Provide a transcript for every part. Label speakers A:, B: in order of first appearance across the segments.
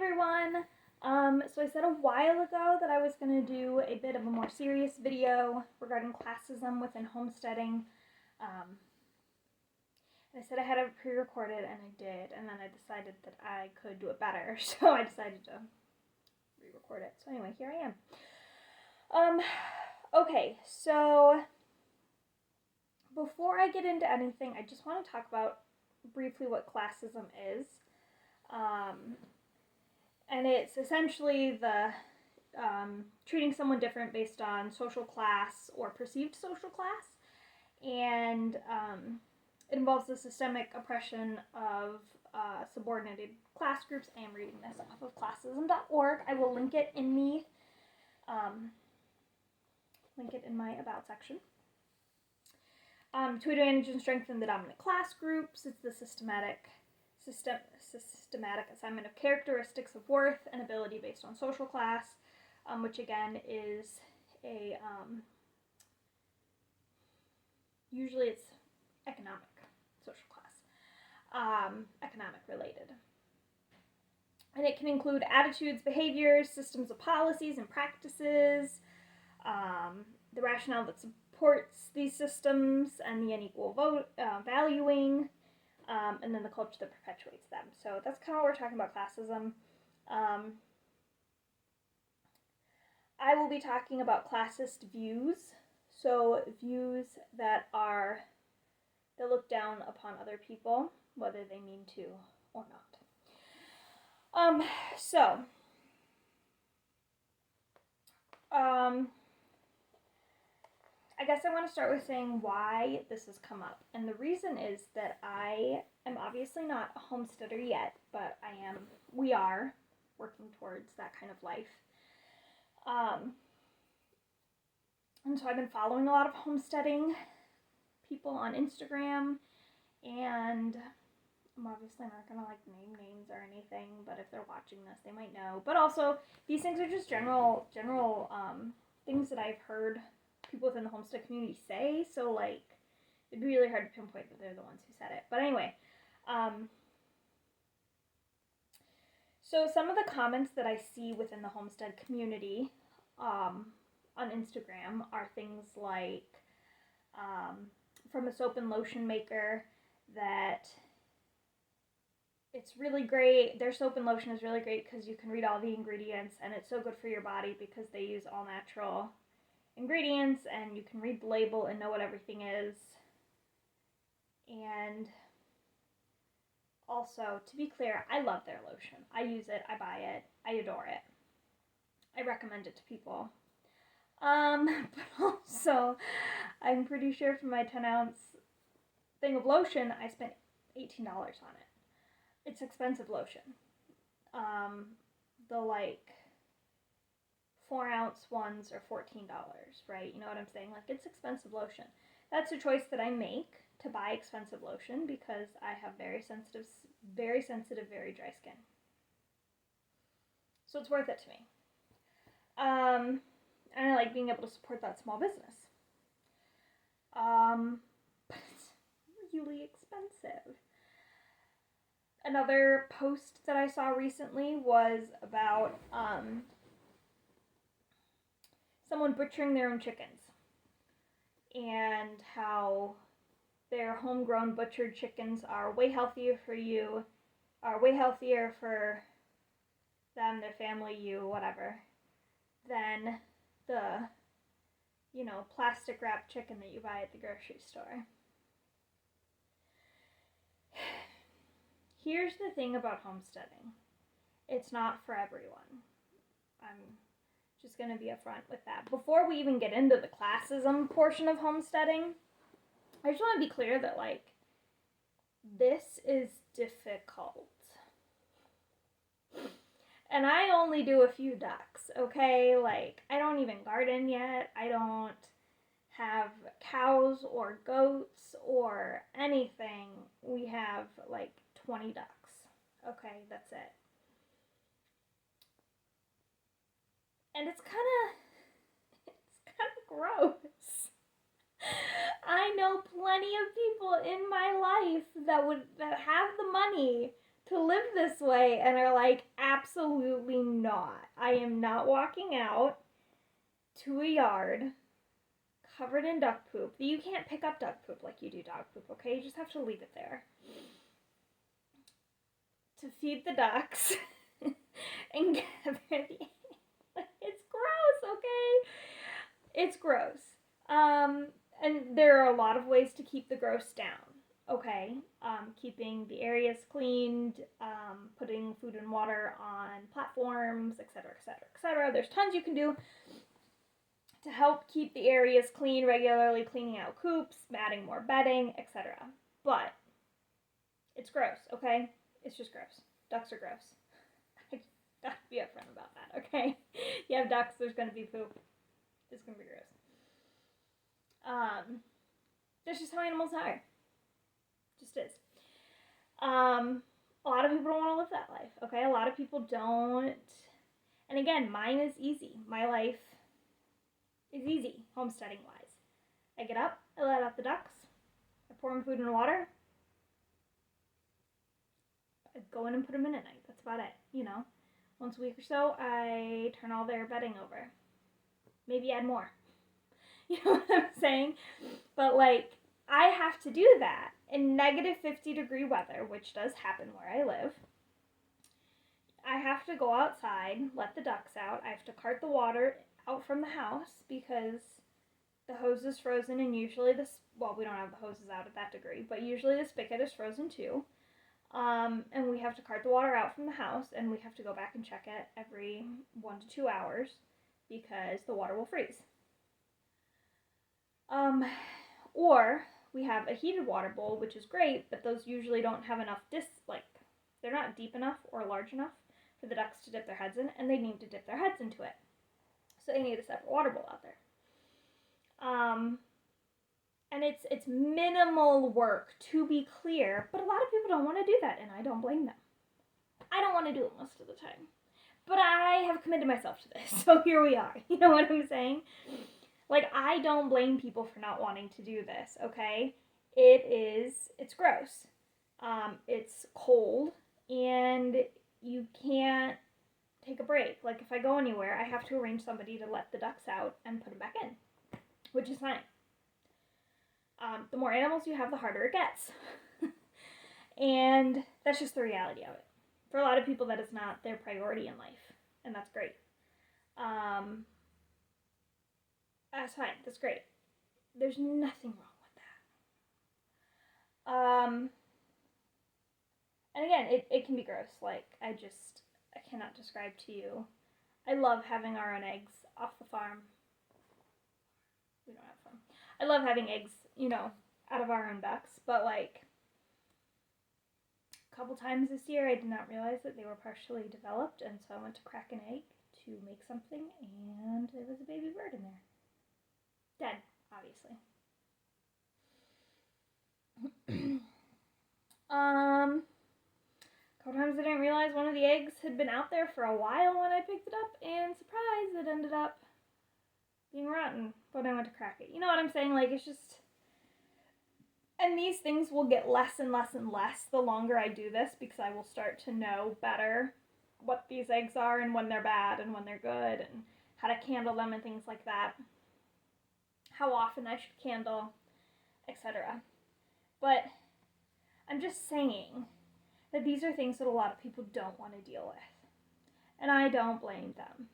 A: everyone! So I said a while ago that I was going to do a bit of a more serious video regarding classism within homesteading. I said I had it pre-recorded, and I did, and then I decided that I could do it better, so I decided to re-record it. So anyway, here I am. Okay, so before I get into anything, I just want to talk about briefly what classism is. And it's essentially the treating someone different based on social class or perceived social class. And it involves the systemic oppression of subordinated class groups. I am reading this off of classism.org. I will link it in the my about section. To advantage and strengthen the dominant class groups, it's the systematic assignment of characteristics of worth and ability based on social class, which again is a usually it's economic social class, economic related. And it can include attitudes, behaviors, systems of policies and practices, the rationale that supports these systems, and the unequal valuing, and then the culture that perpetuates them. So that's kind of what we're talking about classism. I will be talking about classist views, so views that look down upon other people, whether they mean to or not. I guess I want to start with saying why this has come up. And the reason is that I am obviously not a homesteader yet, but we are working towards that kind of life. And so I've been following a lot of homesteading people on Instagram, and I'm obviously not going to name names or anything, but if they're watching this, they might know. But also, these things are just general things that I've heard people within the homestead community say, so it'd be really hard to pinpoint that they're the ones who said it. But anyway, so some of the comments that I see within the homestead community on Instagram are things like from a soap and lotion maker that it's really great. Their soap and lotion is really great because you can read all the ingredients, and it's so good for your body because they use all natural ingredients, and you can read the label and know what everything is. And also, to be clear, I love their lotion. I use it, I buy it, I adore it. I recommend it to people. But also, I'm pretty sure for my 10-ounce thing of lotion, I spent $18 on it. It's expensive lotion. The 4-ounce ones are $14, right? You know what I'm saying? It's expensive lotion. That's a choice that I make to buy expensive lotion because I have very sensitive, very dry skin. So it's worth it to me. And I like being able to support that small business. But it's really expensive. Another post that I saw recently was about someone butchering their own chickens and how their homegrown butchered chickens are way healthier for them, their family, you, whatever, than the, plastic wrapped chicken that you buy at the grocery store. Here's the thing about homesteading. It's not for everyone. I'm just going to be upfront with that. Before we even get into the classism portion of homesteading, I just want to be clear that, this is difficult. And I only do a few ducks, okay? I don't even garden yet. I don't have cows or goats or anything. We have, 20 ducks. Okay, that's it. And it's kind of gross. I know plenty of people in my life that have the money to to live this way and are like, absolutely not. I am not walking out to a yard covered in duck poop. You can't pick up duck poop like you do dog poop, okay? You just have to leave it there. To feed the ducks and gather the eggs. It's gross, okay? It's gross. And there are a lot of ways to keep the gross down, okay? Keeping the areas cleaned, putting food and water on platforms, etc., etc., etc. There's tons you can do to help keep the areas clean regularly, cleaning out coops, adding more bedding, etc. But it's gross, okay? It's just gross. Ducks are gross. I gotta be upfront about that, okay? You have ducks, there's gonna be poop. It's gonna be gross. That's just how animals are. Just is. A lot of people don't want to live that life, okay? A lot of people don't. And again, mine is easy. My life is easy, homesteading wise. I get up, I let out the ducks, I pour them food and water, I go in and put them in at night. That's about it, you know. Once a week or so, I turn all their bedding over. Maybe add more. You know what I'm saying? But like, I have to do that in negative 50-degree weather, which does happen where I live. I have to go outside, let the ducks out. I have to cart the water out from the house because the hose is frozen, and usually we don't have the hoses out at that degree, but usually the spigot is frozen too. And we have to cart the water out from the house, and we have to go back and check it every 1 to 2 hours because the water will freeze. Or we have a heated water bowl, which is great, but those usually don't have enough they're not deep enough or large enough for the ducks to dip their heads in, and they need to dip their heads into it. So they need a separate water bowl out there. And it's minimal work, to be clear, but a lot of people don't want to do that, and I don't blame them. I don't want to do it most of the time. But I have committed myself to this, so here we are. You know what I'm saying? Like, I don't blame people for not wanting to do this, okay? It's gross. It's cold, and you can't take a break. Like, if I go anywhere, I have to arrange somebody to let the ducks out and put them back in, which is fine. The more animals you have, the harder it gets. And that's just the reality of it. For a lot of people, that is not their priority in life, and that's great. That's fine. That's great. There's nothing wrong with that. And again, it can be gross. Like, I cannot describe to you. I love having our own eggs off the farm. We don't have a farm. I love having eggs, out of our own ducks. But, like, a couple times this year, I did not realize that they were partially developed. And so I went to crack an egg to make something. And there was a baby bird in there. Dead, obviously. A couple times I didn't realize one of the eggs had been out there for a while when I picked it up, and surprise, it ended up being rotten when I went to crack it. You know what I'm saying? Like, it's just... And these things will get less and less and less the longer I do this, because I will start to know better what these eggs are and when they're bad and when they're good and how to candle them and things like that. How often I should candle, etc. But I'm just saying that these are things that a lot of people don't want to deal with. And I don't blame them.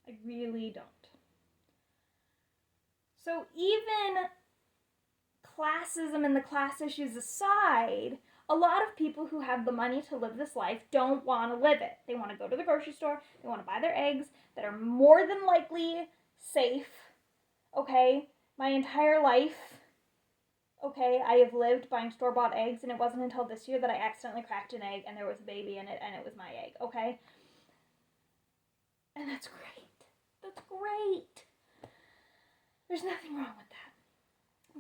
A: I really don't. So even classism and the class issues aside, a lot of people who have the money to live this life don't want to live it. They want to go to the grocery store. They want to buy their eggs that are more than likely safe. Okay? My entire life, okay, I have lived buying store-bought eggs, and it wasn't until this year that I accidentally cracked an egg and there was a baby in it and it was my egg, okay? And that's great. That's great. There's nothing wrong with that.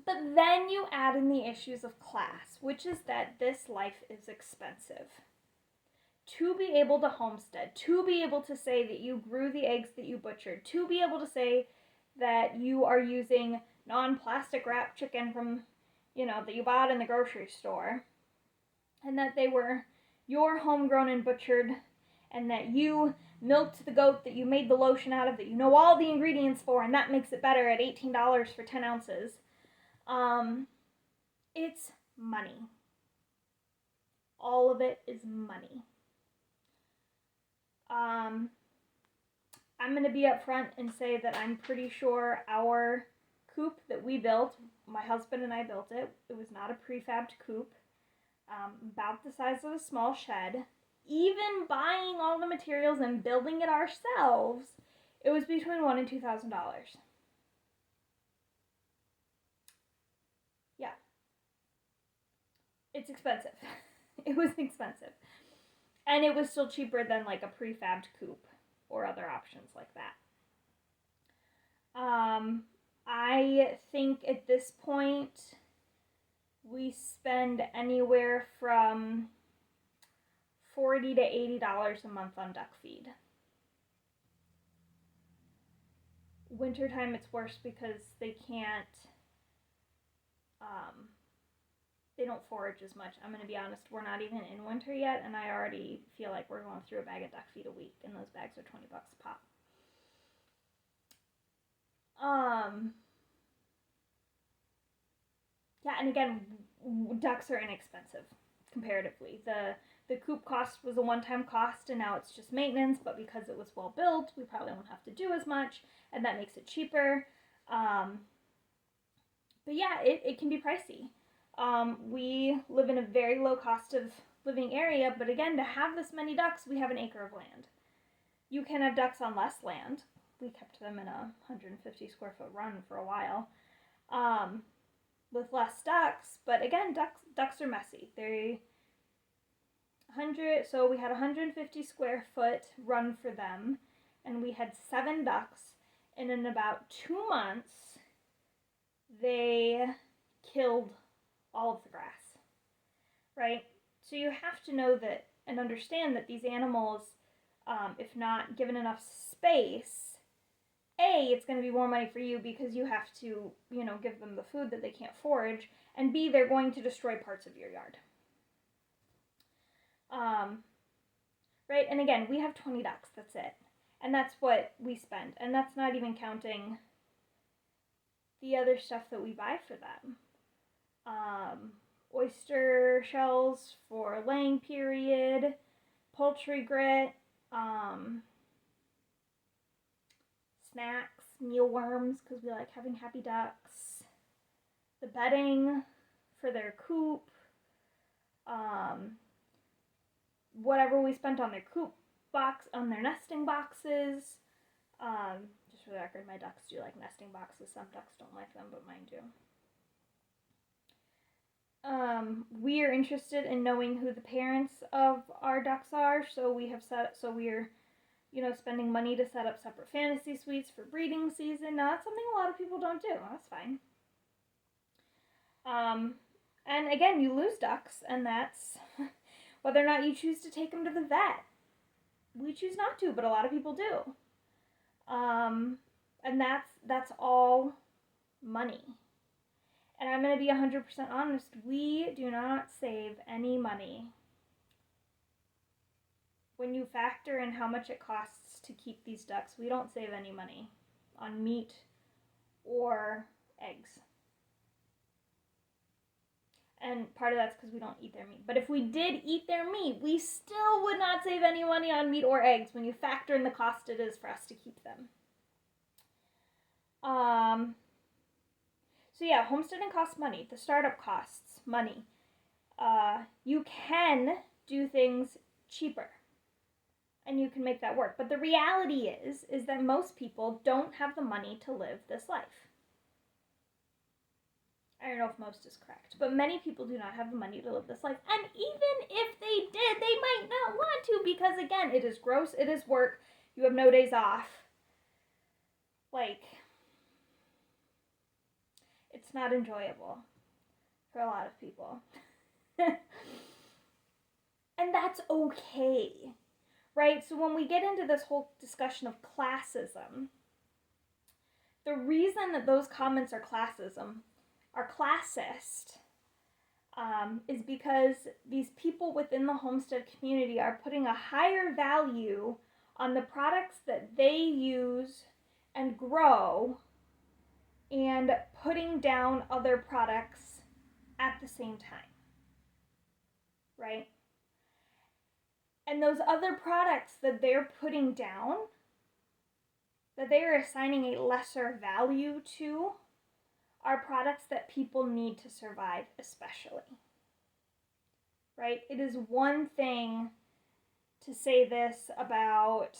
A: But then you add in the issues of class, which is that this life is expensive. To be able to homestead, to be able to say that you grew the eggs that you butchered, to be able to say that you are using non-plastic wrapped chicken from, that you bought in the grocery store, and that they were you're homegrown and butchered, and that you milked the goat that you made the lotion out of, that you know all the ingredients for, and that makes it better at $18 for 10 ounces. It's money. All of it is money. I'm going to be upfront and say that I'm pretty sure our coop that we built, my husband and I built it, it was not a prefabbed coop, about the size of a small shed. Even buying all the materials and building it ourselves, it was between $1,000 and $2,000. Yeah. It's expensive. It was expensive. And it was still cheaper than like a prefabbed coop or other options like that. I think at this point we spend anywhere from $40 to $80 a month on duck feed. Wintertime it's worse because they can't, they don't forage as much. I'm going to be honest, we're not even in winter yet, and I already feel like we're going through a bag of duck feed a week, and those bags are $20 a pop. Yeah, and again, ducks are inexpensive comparatively. The coop cost was a one-time cost, and now it's just maintenance, but because it was well built, we probably won't have to do as much, and that makes it cheaper. But yeah, it can be pricey. We live in a very low cost of living area, but again, to have this many ducks, we have an acre of land. You can have ducks on less land. We kept them in a 150 square foot run for a while, with less ducks, but again, ducks are messy. So we had a 150 square foot run for them, and we had 7 ducks, and in about 2 months, they killed all of the grass, right? So you have to know that and understand that these animals, if not given enough space, A, it's going to be more money for you because you have to, give them the food that they can't forage, and B, they're going to destroy parts of your yard. Right? And again, we have 20 ducks, that's it. And that's what we spend. And that's not even counting the other stuff that we buy for them. Oyster shells for laying period, poultry grit, snacks, mealworms, because we like having happy ducks, the bedding for their coop, whatever we spent on their coop box, on their nesting boxes. Just for the record, my ducks do like nesting boxes. Some ducks don't like them, but mine do. We are interested in knowing who the parents of our ducks are, so we're, spending money to set up separate fantasy suites for breeding season. Now, that's something a lot of people don't do. That's fine. And again, you lose ducks, and that's whether or not you choose to take them to the vet. We choose not to, but a lot of people do. And that's all money. And I'm going to be 100% honest, we do not save any money. When you factor in how much it costs to keep these ducks, we don't save any money on meat or eggs. And part of that's because we don't eat their meat. But if we did eat their meat, we still would not save any money on meat or eggs when you factor in the cost it is for us to keep them. So yeah, homesteading costs money. The startup costs money. You can do things cheaper, and you can make that work. But the reality is that most people don't have the money to live this life. I don't know if most is correct, but many people do not have the money to live this life. And even if they did, they might not want to because, again, it is gross, it is work, you have no days off. It's not enjoyable for a lot of people. And that's okay, right? So when we get into this whole discussion of classism, the reason that those comments are classist, is because these people within the homestead community are putting a higher value on the products that they use and grow and putting down other products at the same time, right? And those other products that they're putting down, that they are assigning a lesser value to, are products that people need to survive, especially. Right? It is one thing to say this about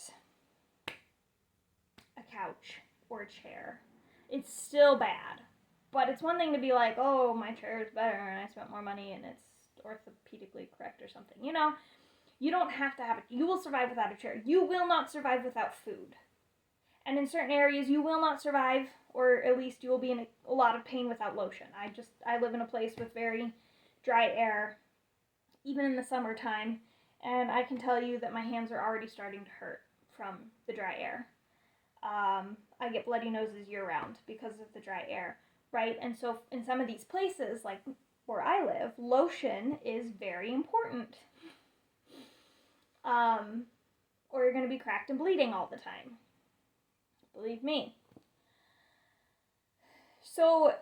A: a couch or a chair. It's still bad. But it's one thing to be like, oh, my chair is better and I spent more money and it's orthopedically correct or something. You know, you don't have to have it. You will survive without a chair. You will not survive without food. And in certain areas, you will not survive, or at least you will be in a lot of pain without lotion. I live in a place with very dry air, even in the summertime, and I can tell you that my hands are already starting to hurt from the dry air. I get bloody noses year-round because of the dry air, right? And so in some of these places, like where I live, lotion is very important. Or you're going to be cracked and bleeding all the time. Believe me. So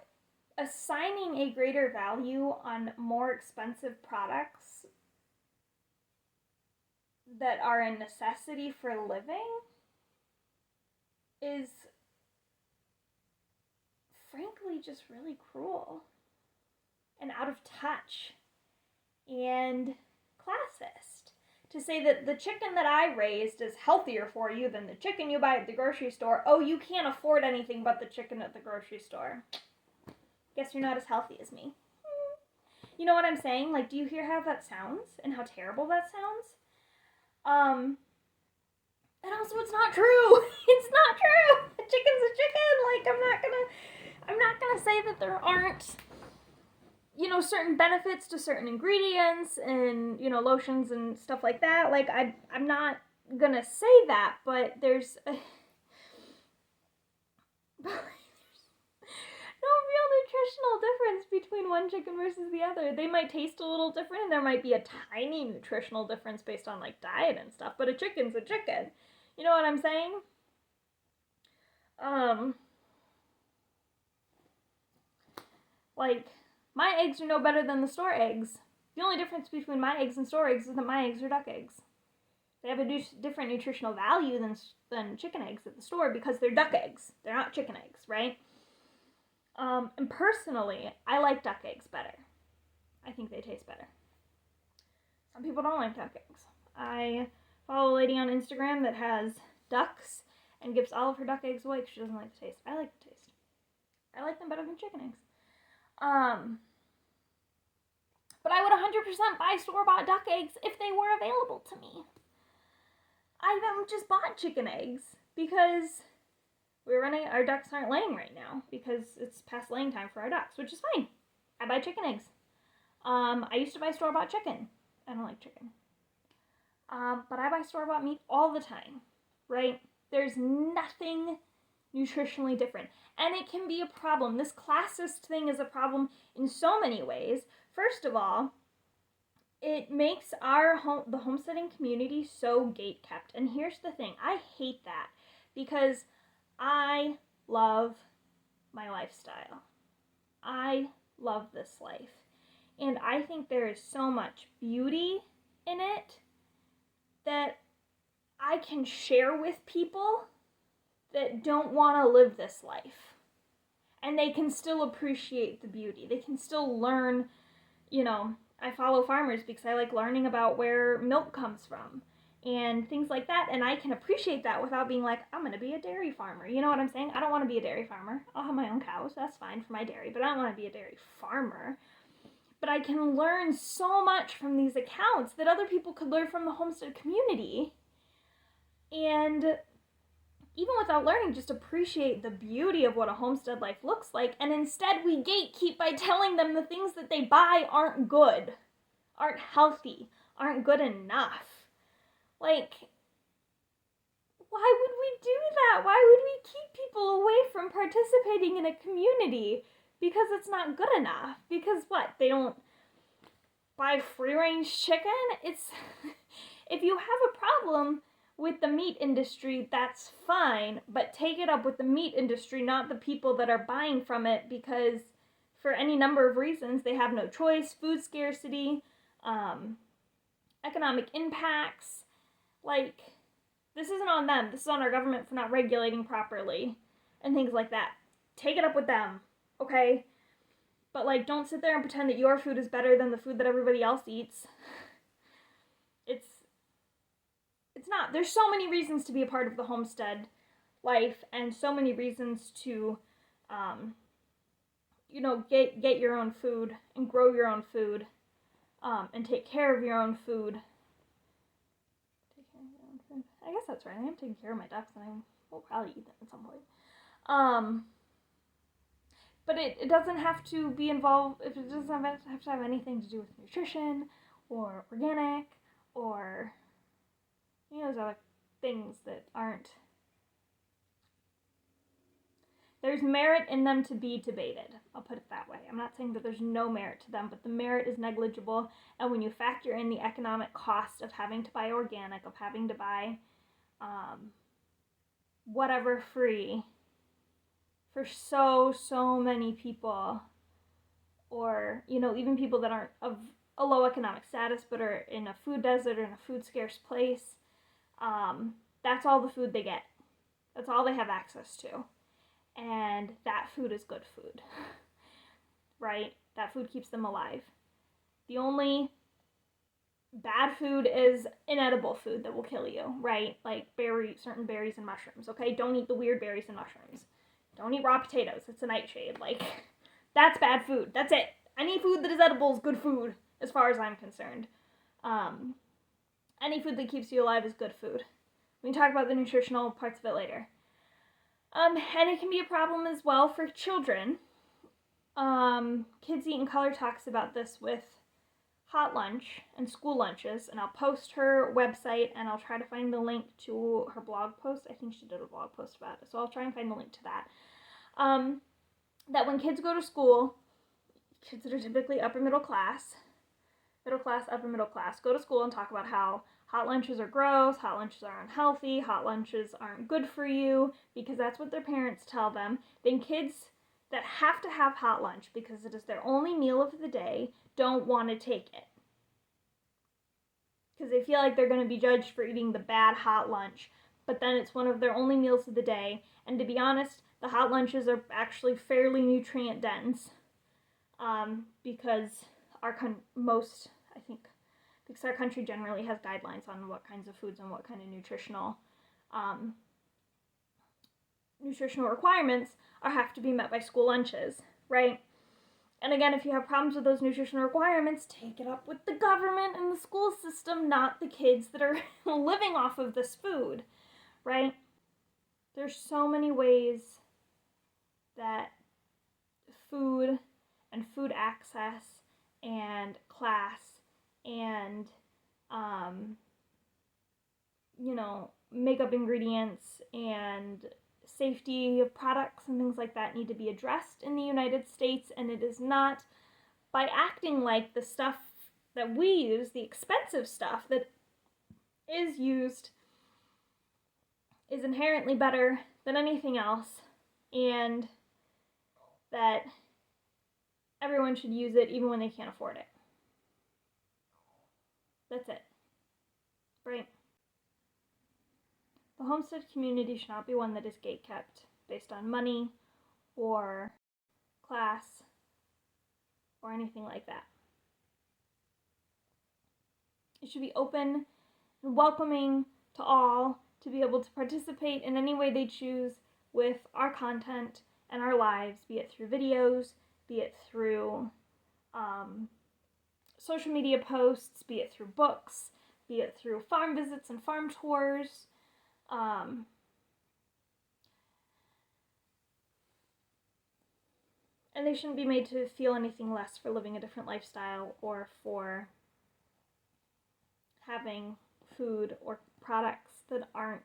A: assigning a greater value on more expensive products that are a necessity for living is frankly just really cruel and out of touch and classist. To say that the chicken that I raised is healthier for you than the chicken you buy at the grocery store. Oh, you can't afford anything but the chicken at the grocery store. Guess you're not as healthy as me. You know what I'm saying? Like, do you hear how that sounds and how terrible that sounds? And also it's not true. It's not true. A chicken's a chicken. Like, I'm not gonna say that there aren't, you know, certain benefits to certain ingredients and, you know, lotions and stuff like that. Like, I'm not gonna say that, but there's no real nutritional difference between one chicken versus the other. They might taste a little different, and there might be a tiny nutritional difference based on, like, diet and stuff, but a chicken's a chicken. You know what I'm saying? Like, my eggs are no better than the store eggs. The only difference between my eggs and store eggs is that my eggs are duck eggs. They have a different nutritional value than chicken eggs at the store because they're duck eggs. They're not chicken eggs, right? And personally, I like duck eggs better. I think they taste better. Some people don't like duck eggs. I follow a lady on Instagram that has ducks and gives all of her duck eggs away because she doesn't like the taste. I like the taste. I like them better than chicken eggs. But I would 100% buy store-bought duck eggs if they were available to me. I just bought chicken eggs because our ducks aren't laying right now because it's past laying time for our ducks, which is fine. I buy chicken eggs. I used to buy store-bought chicken. I don't like chicken. But I buy store-bought meat all the time, right? There's nothing nutritionally different. And it can be a problem. This classist thing is a problem in so many ways. First of all, it makes the homesteading community so gate-kept. And here's the thing. I hate that because I love my lifestyle. I love this life. And I think there is so much beauty in it that I can share with people that don't want to live this life. And they can still appreciate the beauty. They can still learn, you know, I follow farmers because I like learning about where milk comes from and things like that. And I can appreciate that without being like, I'm going to be a dairy farmer. You know what I'm saying? I don't want to be a dairy farmer. I'll have my own cows. That's fine for my dairy. But I don't want to be a dairy farmer. But I can learn so much from these accounts that other people could learn from the homestead community. And even without learning, just appreciate the beauty of what a homestead life looks like. And instead we gatekeep by telling them the things that they buy aren't good, aren't healthy, aren't good enough. Like, why would we do that? Why would we keep people away from participating in a community? Because it's not good enough. Because what? They don't buy free-range chicken. It's if you have a problem with the meat industry, that's fine, but take it up with the meat industry, not the people that are buying from it, because for any number of reasons, they have no choice. Food scarcity, economic impacts. Like, this isn't on them. This is on our government for not regulating properly and things like that. Take it up with them, okay? But, like, don't sit there and pretend that your food is better than the food that everybody else eats. It's not. There's so many reasons to be a part of the homestead life, and so many reasons to, get your own food and grow your own food, and take care of your own food. Take care of your own food. I guess that's right. I am taking care of my ducks, and I will probably eat them at some point. But it doesn't have to be involved. It doesn't have to have anything to do with nutrition or organic or those other things that aren't. There's merit in them to be debated. I'll put it that way. I'm not saying that there's no merit to them, but the merit is negligible. And when you factor in the economic cost of having to buy organic, of having to buy whatever free for so many people, or, even people that aren't of a low economic status but are in a food desert or in a food scarce place, that's all the food they get. That's all they have access to. And that food is good food, right? That food keeps them alive. The only bad food is inedible food that will kill you, right? Like certain berries and mushrooms, okay? Don't eat the weird berries and mushrooms. Don't eat raw potatoes. It's a nightshade. Like, that's bad food. That's it. Any food that is edible is good food, as far as I'm concerned. Any food that keeps you alive is good food. We can talk about the nutritional parts of it later. And it can be a problem as well for children. Kids Eat in Color talks about this with hot lunch and school lunches, and I'll post her website and I'll try to find the link to her blog post. I think she did a blog post about it, so I'll try and find the link to that. That when kids go to school, kids that are typically upper middle class, upper middle class, go to school and talk about how hot lunches are gross, hot lunches are unhealthy, hot lunches aren't good for you, because that's what their parents tell them. Then kids that have to have hot lunch because it is their only meal of the day don't want to take it. Because they feel like they're going to be judged for eating the bad hot lunch, but then it's one of their only meals of the day. And to be honest, the hot lunches are actually fairly nutrient dense, because our country generally has guidelines on what kinds of foods and what kind of nutritional requirements have to be met by school lunches, right? And again, if you have problems with those nutritional requirements, take it up with the government and the school system, not the kids that are living off of this food, right? There's so many ways that food and food access and class and, makeup ingredients and safety of products and things like that need to be addressed in the United States, and it is not by acting like the stuff that we use, the expensive stuff that is used, is inherently better than anything else, and that everyone should use it even when they can't afford it. That's it. Right? The homestead community should not be one that is gatekept based on money or class or anything like that. It should be open and welcoming to all to be able to participate in any way they choose with our content and our lives, be it through videos, be it through social media posts, be it through books, be it through farm visits and farm tours. And they shouldn't be made to feel anything less for living a different lifestyle or for having food or products that aren't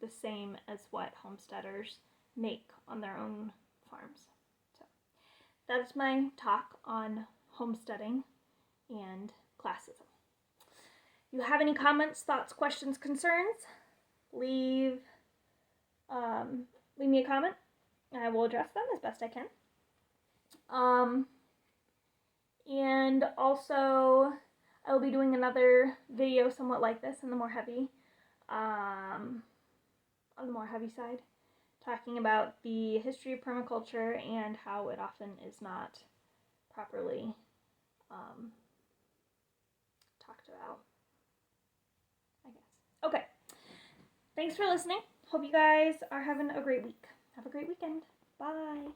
A: the same as what homesteaders make on their own farms. So that's my talk on homesteading and classism. If you have any comments, thoughts, questions, concerns, leave me a comment. I will address them as best I can. And also, I will be doing another video somewhat like this on the more heavy side, talking about the history of permaculture and how it often is not properly talked about, I guess. Okay. Thanks for listening. Hope you guys are having a great week. Have a great weekend. Bye.